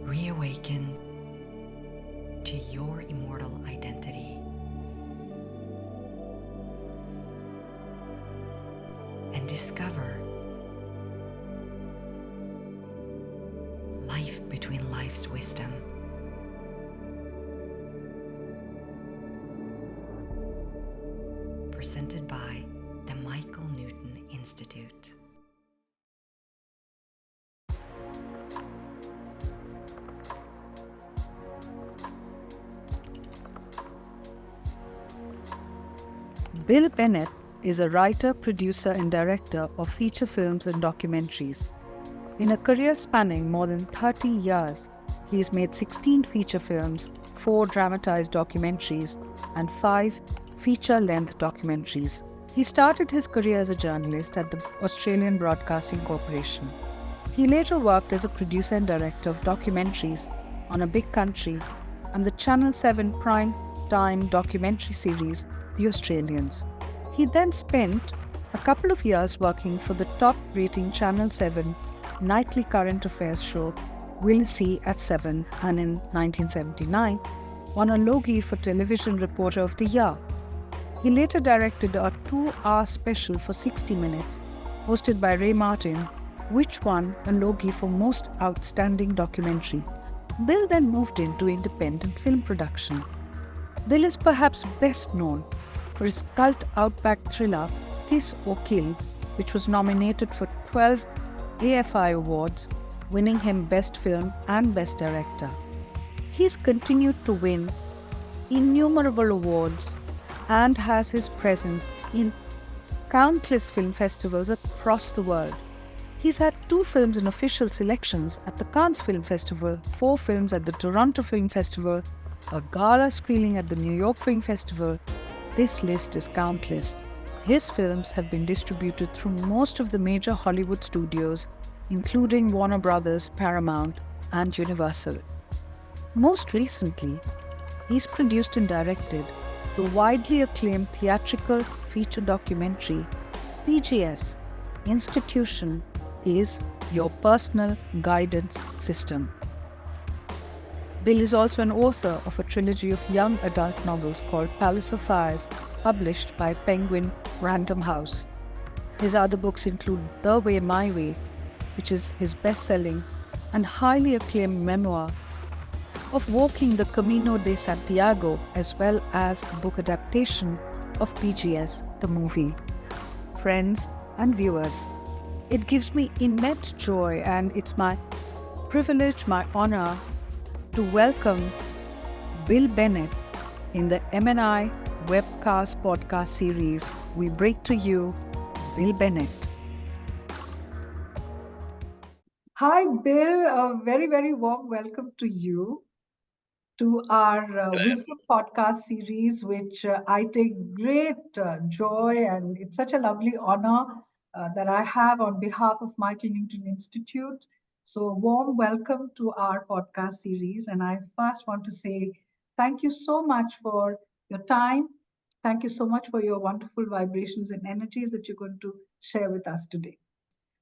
Reawaken to your immortal identity and discover life between life's wisdom. Presented by the Michael Newton Institute. Bill Bennett is a writer, producer, and director of feature films and documentaries. In a career spanning more than 30 years, he has made 16 feature films, 4 dramatized documentaries, and 5 feature-length documentaries. He started his career as a journalist at the Australian Broadcasting Corporation. He later worked as a producer and director of documentaries on A Big Country and the Channel 7 prime time documentary series, The Australians. He then spent a couple of years working for the top-rating Channel 7 nightly current affairs show, We'll See at 7, and in 1979, won a Logie for Television Reporter of the Year. He later directed a 2-hour special for 60 Minutes, hosted by Ray Martin, which won a Logie for Most Outstanding Documentary. Bill then moved into independent film production. Bill is perhaps best known for his cult outback thriller, Kiss or Kill, which was nominated for 12 AFI awards, winning him Best Film and Best Director. He's continued to win innumerable awards and has his presence in countless film festivals across the world. He's had 2 films in official selections at the Cannes Film Festival, 4 films at the Toronto Film Festival, a gala screening at the New York Film Festival. This list is countless. His films have been distributed through most of the major Hollywood studios, including Warner Brothers, Paramount, and Universal. Most recently, he's produced and directed the widely acclaimed theatrical feature documentary, PGS, Institution is Your Personal Guidance System. Bill is also an author of a trilogy of young adult novels called Palace of Fires, published by Penguin Random House. His other books include The Way, My Way, which is his best-selling and highly acclaimed memoir of walking the Camino de Santiago, as well as a book adaptation of PGS, the movie. Friends and viewers, it gives me immense joy and it's my privilege, my honor to welcome Bill Bennett in the MNI webcast podcast series. We bring to you Bill Bennett. Hi, Bill. A very, very warm welcome to you to our Wisdom podcast series, which I take great joy, and it's such a lovely honor that I have on behalf of Michael Newton Institute. So, a warm welcome to our podcast series. And I first want to say thank you so much for your time. Thank you so much for your wonderful vibrations and energies that you're going to share with us today.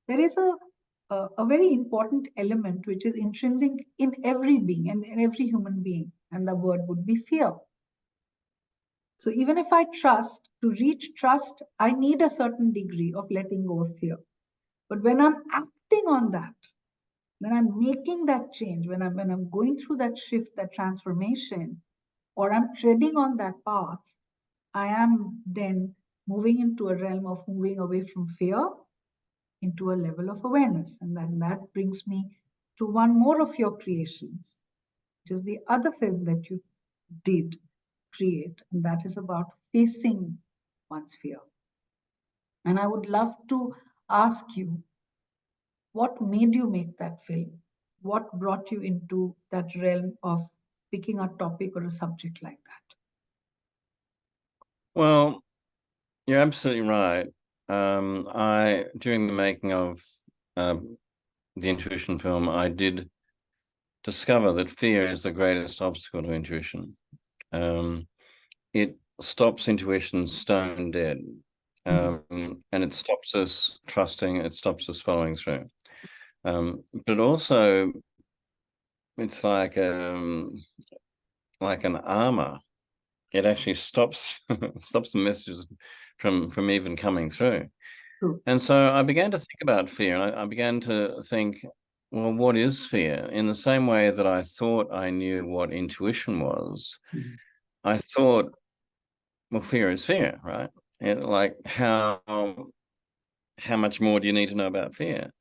There is a very important element which is intrinsic in every being and in every human being, and the word would be fear. So even if I trust, to reach trust, I need a certain degree of letting go of fear. But when I'm acting on that, when I'm making that change, when I'm going through that shift, that transformation, or I'm treading on that path, I am then moving into a realm of moving away from fear into a level of awareness. And then that brings me to one more of your creations, which is the other film that you did create, and that is about facing one's fear. And I would love to ask you, what made you make that film? What brought you into that realm of picking a topic or a subject like that? Well, you're absolutely right. During the making of the intuition film, I did discover that fear is the greatest obstacle to intuition. It stops intuition stone dead, and it stops us trusting, it stops us following through. But it also it's like an armor. It actually stops stops the messages from even coming through. True. And so I began to think about fear, and I began to think, well, what is fear? In the same way that I thought I knew what intuition was, I thought, well, fear is fear, right? And like how much more do you need to know about fear?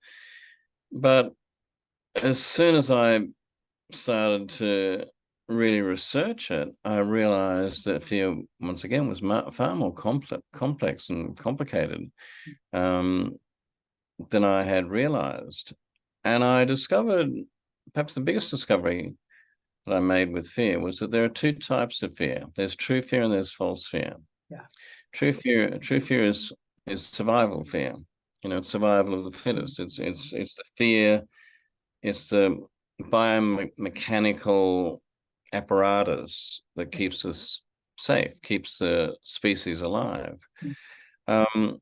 But as soon as I started to really research it, I realized that fear, once again, was far more complex and complicated um, than I had realized. And I discovered, perhaps the biggest discovery that I made with fear was that there are two types of fear. There's true fear and there's false fear. Yeah. True fear is survival fear. You know, it's survival of the fittest. It's the fear. It's the biomechanical apparatus that keeps us safe, keeps the species alive. But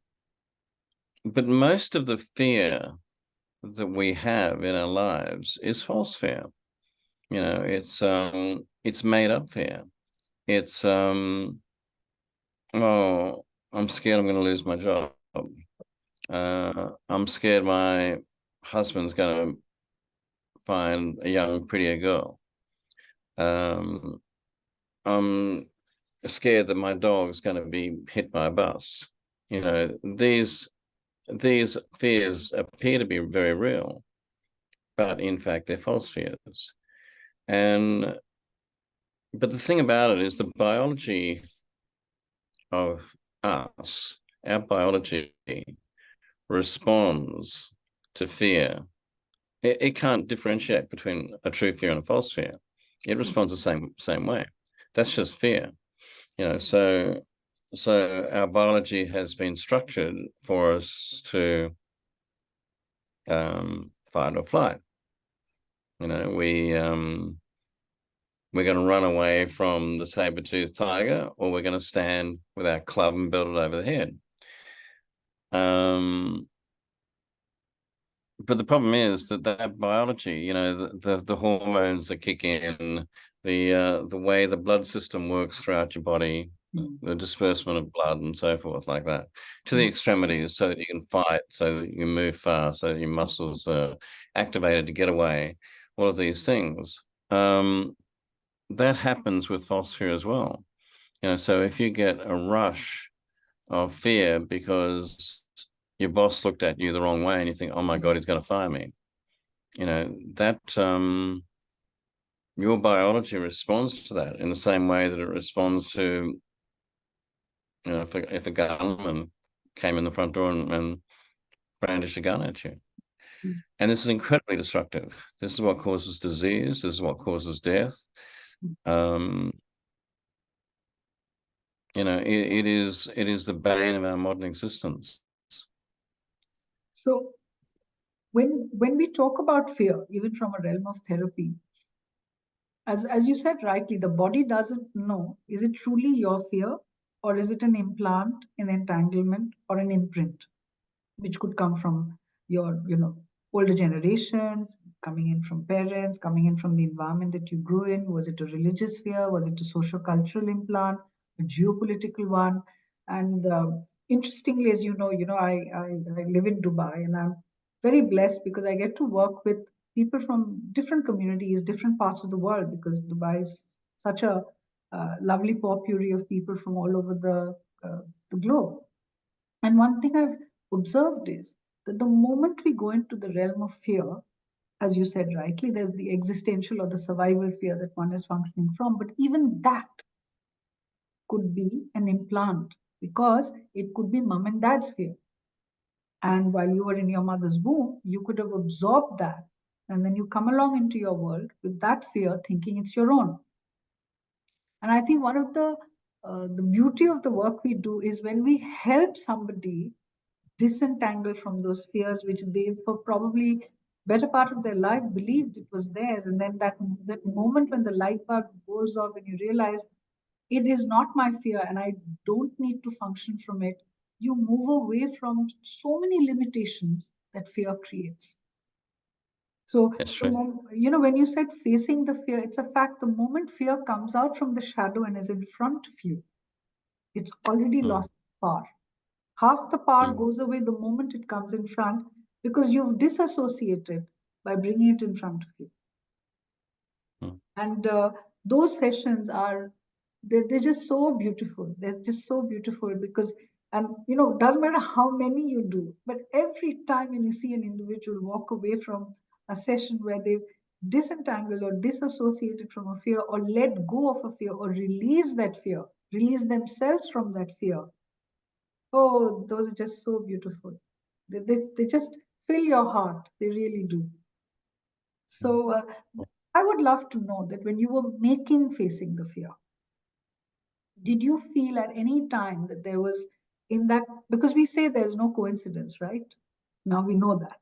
most of the fear that we have in our lives is false fear. You know, it's made up fear. It's oh, I'm scared I'm going to lose my job. I'm scared my husband's going to find a young, prettier girl. I'm scared that my dog's going to be hit by a bus. You know, these fears appear to be very real, but in fact they're false fears. But the thing about it is the biology of us, our biology responds to fear. It can't differentiate between a true fear and a false fear. It responds the same way. That's just fear. You know, so our biology has been structured for us to fight or flight. You know, we're going to run away from the saber-toothed tiger, or we're going to stand with our club and build it over the head. But the problem is that biology, you know, the hormones that kick in, the way the blood system works throughout your body, the disbursement of blood and so forth, like that, to the extremities, so that you can fight, so that you can move fast, so that your muscles are activated to get away. All of these things. That happens with false fear as well. You know, so if you get a rush of fear because your boss looked at you the wrong way and you think, oh my God, he's going to fire me. You know, that your biology responds to that in the same way that it responds to, you know, if a gunman came in the front door and brandished a gun at you. And this is incredibly destructive. This is what causes disease. This is what causes death. You know, it is the bane of our modern existence. So when we talk about fear, even from a realm of therapy, as you said rightly, the body doesn't know, is it truly your fear, or is it an implant, an entanglement, or an imprint, which could come from your, older generations, coming in from parents, coming in from the environment that you grew in. Was it a religious fear? Was it a social-cultural implant, a geopolitical one? And interestingly, as you know, I live in Dubai, and I'm very blessed because I get to work with people from different communities, different parts of the world, because Dubai is such a lovely potpourri of people from all over the globe. And one thing I've observed is that the moment we go into the realm of fear, as you said rightly, there's the existential or the survival fear that one is functioning from. But even that could be an implant, because it could be mom and dad's fear. And while you were in your mother's womb, you could have absorbed that. And then you come along into your world with that fear, thinking it's your own. And I think one of the beauty of the work we do is when we help somebody disentangle from those fears which they, for probably better part of their life, believed it was theirs. And then that moment when the light bulb goes off and you realize it is not my fear and I don't need to function from it, you move away from so many limitations that fear creates. So, That's true. when you said facing the fear, it's a fact. The moment fear comes out from the shadow and is in front of you, it's already Mm, lost power. Half the power mm, goes away the moment it comes in front because you've disassociated by bringing it in front of you. mm. And those sessions are, they're just so beautiful. They're just so beautiful because, and doesn't matter how many you do, but every time when you see an individual walk away from a session where they've disentangled or disassociated from a fear or let go of a fear or release that fear, release themselves from that fear, oh, those are just so beautiful. They just fill your heart. They really do. So I would love to know that when you were making Facing the Fear, did you feel at any time that there was in that, because we say there's no coincidence, right? Now we know that.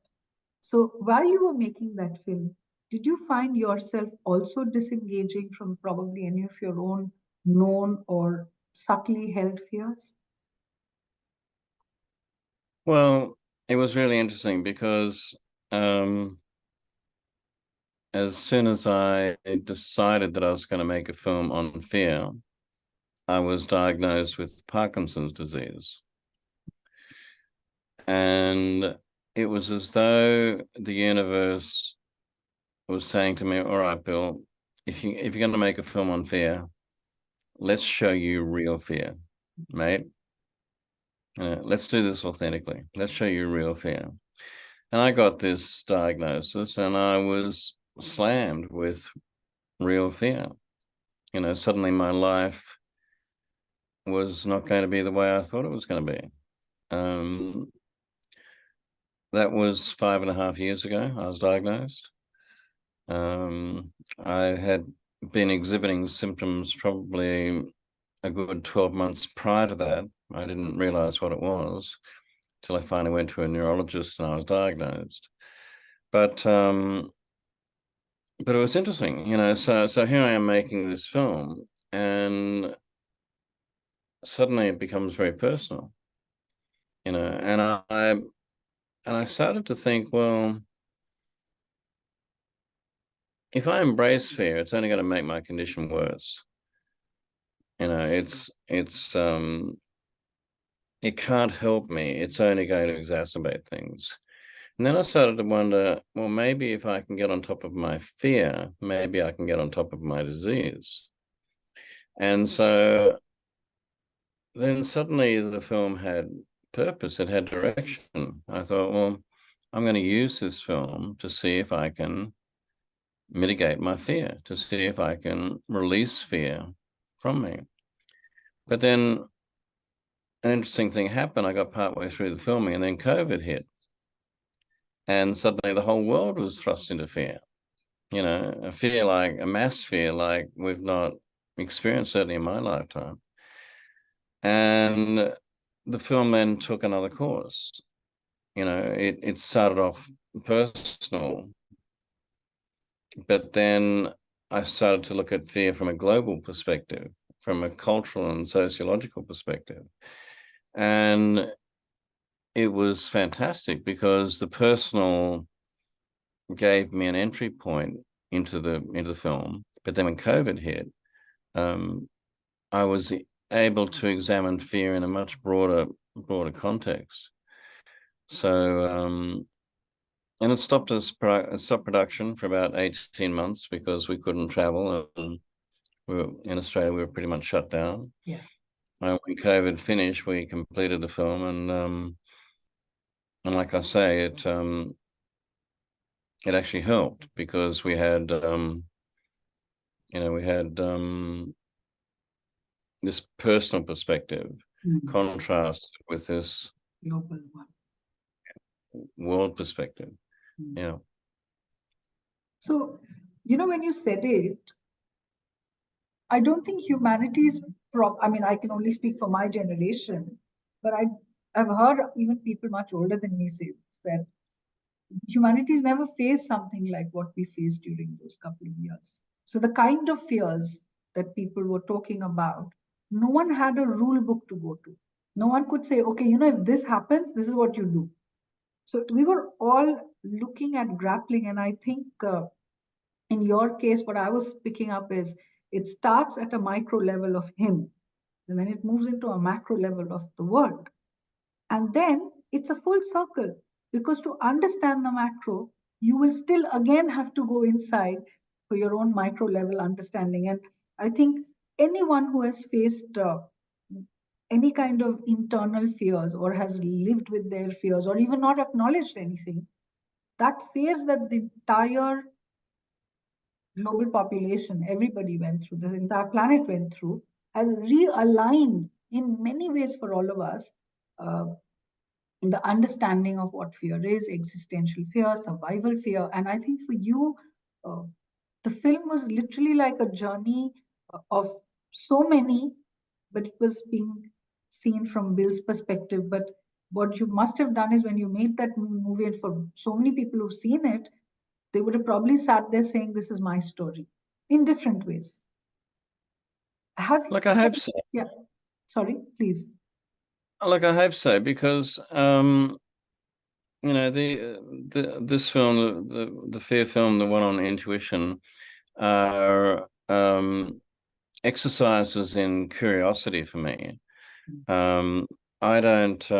So while you were making that film, did you find yourself also disengaging from probably any of your own known or subtly held fears? Well, it was really interesting because as soon as I decided that I was going to make a film on fear, I was diagnosed with Parkinson's disease. And it was as though the universe was saying to me, all right, Bill, if you're going to make a film on fear, let's show you real fear, mate. Let's do this authentically. Let's show you real fear. And I got this diagnosis and I was slammed with real fear. Suddenly my life was not going to be the way I thought it was going to be. That was 5.5 years ago. I was diagnosed. I had been exhibiting symptoms probably a good 12 months prior to that. I didn't realize what it was till I finally went to a neurologist and I was diagnosed. But it was interesting, so here I am making this film and suddenly it becomes very personal, and I started to think, well, if I embrace fear, it's only going to make my condition worse. It can't help me. It's only going to exacerbate things. And then I started to wonder, well, maybe if I can get on top of my fear, maybe I can get on top of my disease. And so then suddenly the film had purpose, it had direction. I thought, well, I'm going to use this film to see if I can mitigate my fear, to see if I can release fear from me. But then an interesting thing happened. I got partway through the filming and then COVID hit. And suddenly the whole world was thrust into fear, a fear like a mass fear like we've not experienced, certainly in my lifetime. And the film then took another course. It started off personal, but then I started to look at fear from a global perspective, from a cultural and sociological perspective. And it was fantastic because the personal gave me an entry point into the film. But then when COVID hit, I was able to examine fear in a much broader context. So and it stopped production for about 18 months because we couldn't travel, and in Australia we were pretty much shut down. Yeah. When COVID finished, we completed the film, and like I say, it actually helped because we had this personal perspective contrast with this Global one. world perspective. Yeah. So, when you said it, I don't think humanity's I mean, I can only speak for my generation, but I've heard even people much older than me say this, that humanity's never faced something like what we faced during those couple of years. So the kind of fears that people were talking about, no one had a rule book to go to. No one could say, okay, if this happens, this is what you do. So we were all looking at grappling. And I think in your case, what I was picking up is it starts at a micro level of him, and then it moves into a macro level of the world. And then it's a full circle, because to understand the macro, you will still again have to go inside for your own micro level understanding. And I think anyone who has faced any kind of internal fears, or has lived with their fears, or even not acknowledged anything, that phase that the entire global population, everybody went through, this entire planet went through, has realigned in many ways for all of us uh, the understanding of what fear is, existential fear, survival fear. And I think for you, uh, the film was literally like a journey of so many, but it was being seen from Bill's perspective. But what you must have done is, when you made that movie, and for so many people who've seen it, they would have probably sat there saying, "This is my story," in different ways. Have you? Look, I hope so. Yeah. Sorry, please. Look, I hope so, because this film, the fear film, the one on intuition, are exercises in curiosity for me. I don't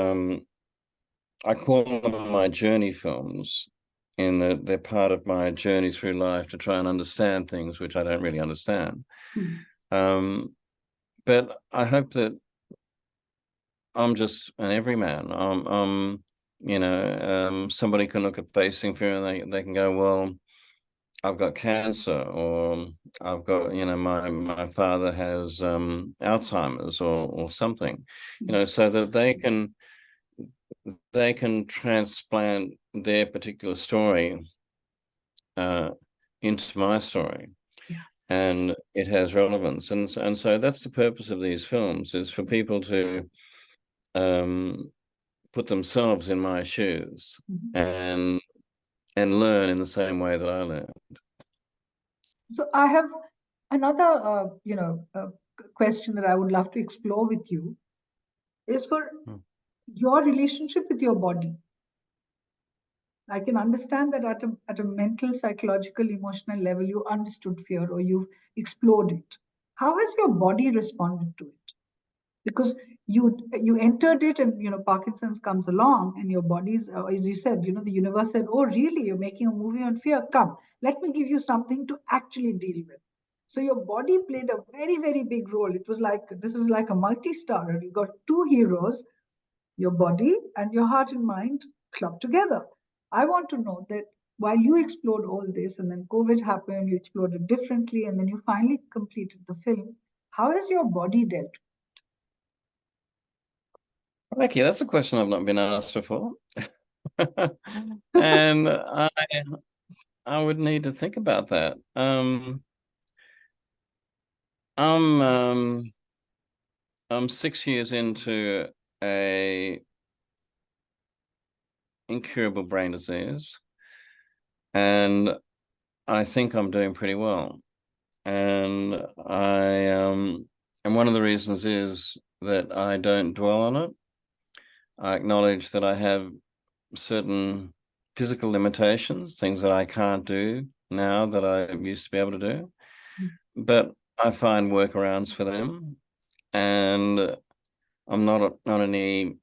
I call them my journey films, in that they're part of my journey through life to try and understand things which I don't really understand. But I hope that I'm just an everyman. Somebody can look at facing fear and they can go, well, I've got cancer, or I've got, my father has Alzheimer's, or something, so that they can transplant their particular story into my story. Yeah. And it has relevance. And so that's the purpose of these films, is for people to put themselves in my shoes, and learn in the same way that I learned. So I have another, question that I would love to explore with you, is for your relationship with your body. I can understand that at a mental, psychological, emotional level, you understood fear, or you've explored it. How has your body responded to it? Because you entered it, and Parkinson's comes along, and your body's, as you said, the universe said, "Oh, really? You're making a movie on fear? Come, let me give you something to actually deal with." So your body played a very, very big role. It was like, this is like a multi-star. You got two heroes, your body and your heart and mind clubbed together. I want to know that while you explored all this, and then COVID happened, you explored it differently, and then you finally completed the film, how has your body dealt? Okay, that's a question I've not been asked before. And I would need to think about that. I'm 6 years into a incurable brain disease, and I think I'm doing pretty well. And and one of the reasons is that I don't dwell on it. I acknowledge that I have certain physical limitations, things that I can't do now that I used to be able to do, but I find workarounds for them. And I'm not on any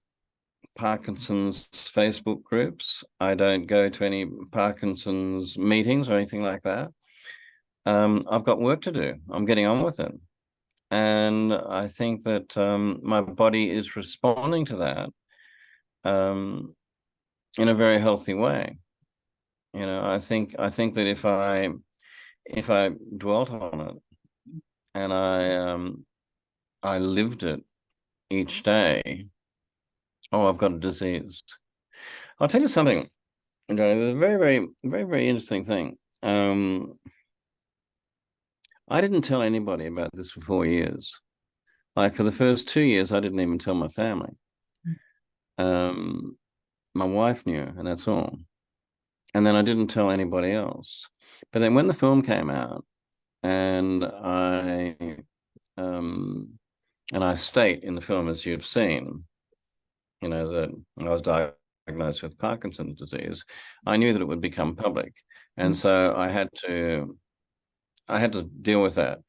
Parkinson's Facebook groups. I don't go to any Parkinson's meetings or anything like that. I've got work to do. I'm getting on with it. And I think that my body is responding to that in a very healthy way. I think that if I dwelt on it, and I lived it each day, oh, I've got a disease. I'll tell you something. There's a very, very, very, very interesting thing. I didn't tell anybody about this for 4 years. Like, for the first 2 years, I didn't even tell my family. My wife knew, and that's all. And then I didn't tell anybody else. But then when the film came out, and I state in the film, as you've seen, that I was diagnosed diagnosed with Parkinson's disease, I knew that it would become public. And so I had to deal with that.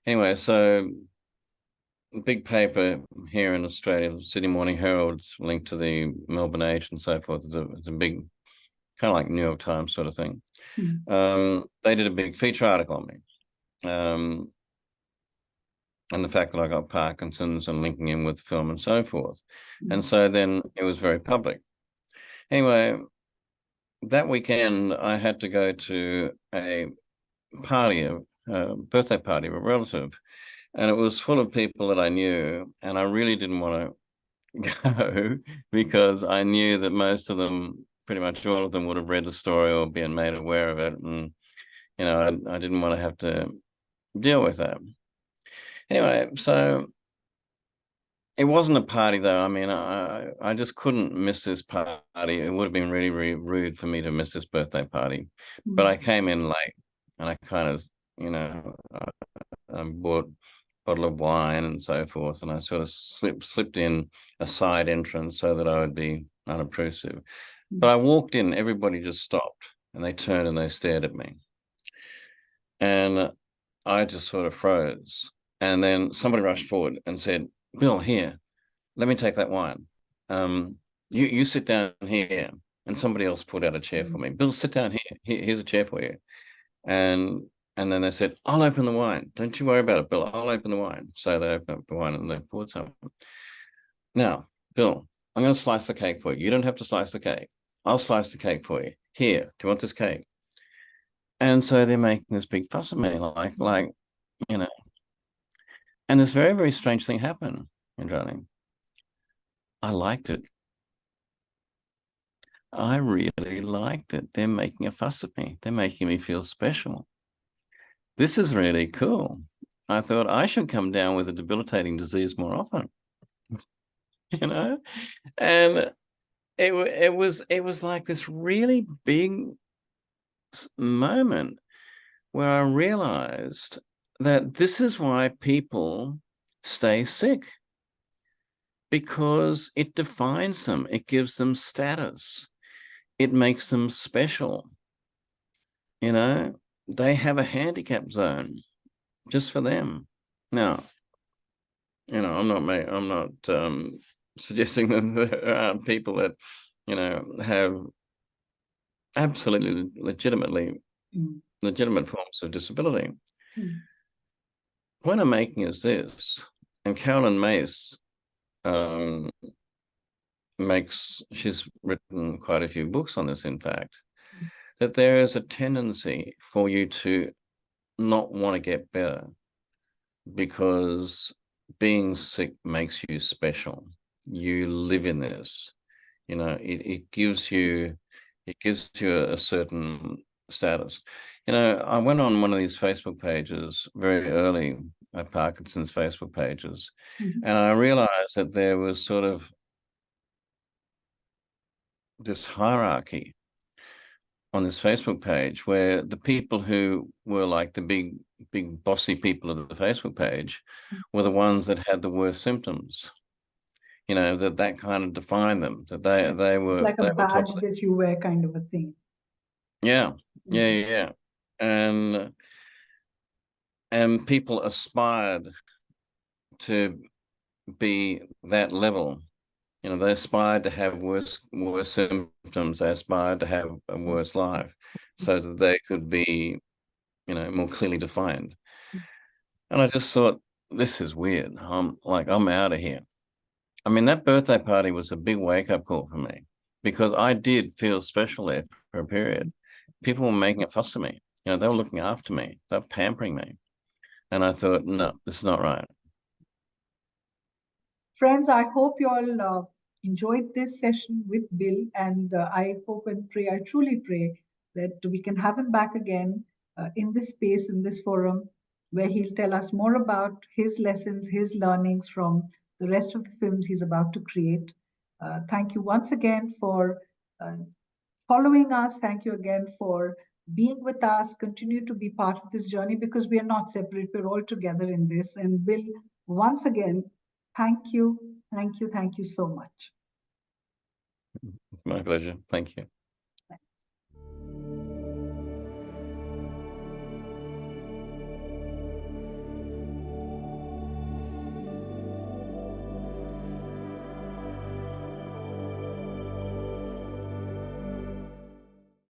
Anyway, so big paper here in Australia, Sydney Morning Herald's linked to the Melbourne Age and so forth. It's a big, kind of like New York Times sort of thing. They did a big feature article on me. And the fact that I got Parkinson's and linking in with film and so forth. And so then it was very public. Anyway, that weekend I had to go to a party, a birthday party of a relative, and it was full of people that I knew, and I really didn't want to go because I knew that most of them, pretty much all of them, would have read the story or been made aware of it, and I didn't want to have to deal with that. Anyway, so it wasn't a party though. I mean, I just couldn't miss this party. It would have been really, really rude for me to miss this birthday party. But I came in late, and I kind of, I bought a bottle of wine and so forth, and I sort of slipped in a side entrance so that I would be unobtrusive. But I walked in, everybody just stopped, and they turned and they stared at me. And I just sort of froze. And then somebody rushed forward and said, "Bill, here, let me take that wine. You sit down here." And somebody else put out a chair for me. "Bill, sit down here. Here's a chair for you." And then they said, "I'll open the wine. Don't you worry about it, Bill. I'll open the wine." So they opened up the wine and they poured some. "Now, Bill, I'm going to slice the cake for you. You don't have to slice the cake. I'll slice the cake for you. Here, do you want this cake?" And so they're making this big fuss of me, like, and this very, very strange thing happened, Indrani. I liked it. I really liked it. They're making a fuss of me. They're making me feel special. This is really cool. I thought I should come down with a debilitating disease more often, and it was like this really big moment where I realized that this is why people stay sick, because it defines them, it gives them status, it makes them special. They have a handicap zone just for them. Now, I'm not suggesting that there aren't people that have absolutely legitimate forms of disability. Point I'm making is this, and Carolyn Mace she's written quite a few books on this, in fact, that there is a tendency for you to not want to get better because being sick makes you special. You live in this, it gives you a certain status. I went on one of these Facebook pages very early, Parkinson's Facebook pages, and I realized that there was sort of this hierarchy on this Facebook page where the people who were like the big bossy people of the Facebook page were the ones that had the worst symptoms. That kind of defined them, that they were like a badge that you wear, kind of a thing. Yeah. And people aspired to be that level. They aspired to have worse symptoms. They aspired to have a worse life so that they could be, more clearly defined. And I just thought, this is weird. I'm out of here. I mean, that birthday party was a big wake-up call for me because I did feel special there for a period. People were making a fuss of me. They were looking after me. They were pampering me. And I thought, no, this is not right. Friends, I hope you all enjoyed this session with Bill, and I hope and pray, I truly pray that we can have him back again in this space, in this forum, where he'll tell us more about his lessons, his learnings from the rest of the films he's about to create. Thank you once again for following us. Thank you again for being with us. Continue to be part of this journey because we are not separate. We're all together in this. And Bill, once again, thank you so much. It's my pleasure. Thank you.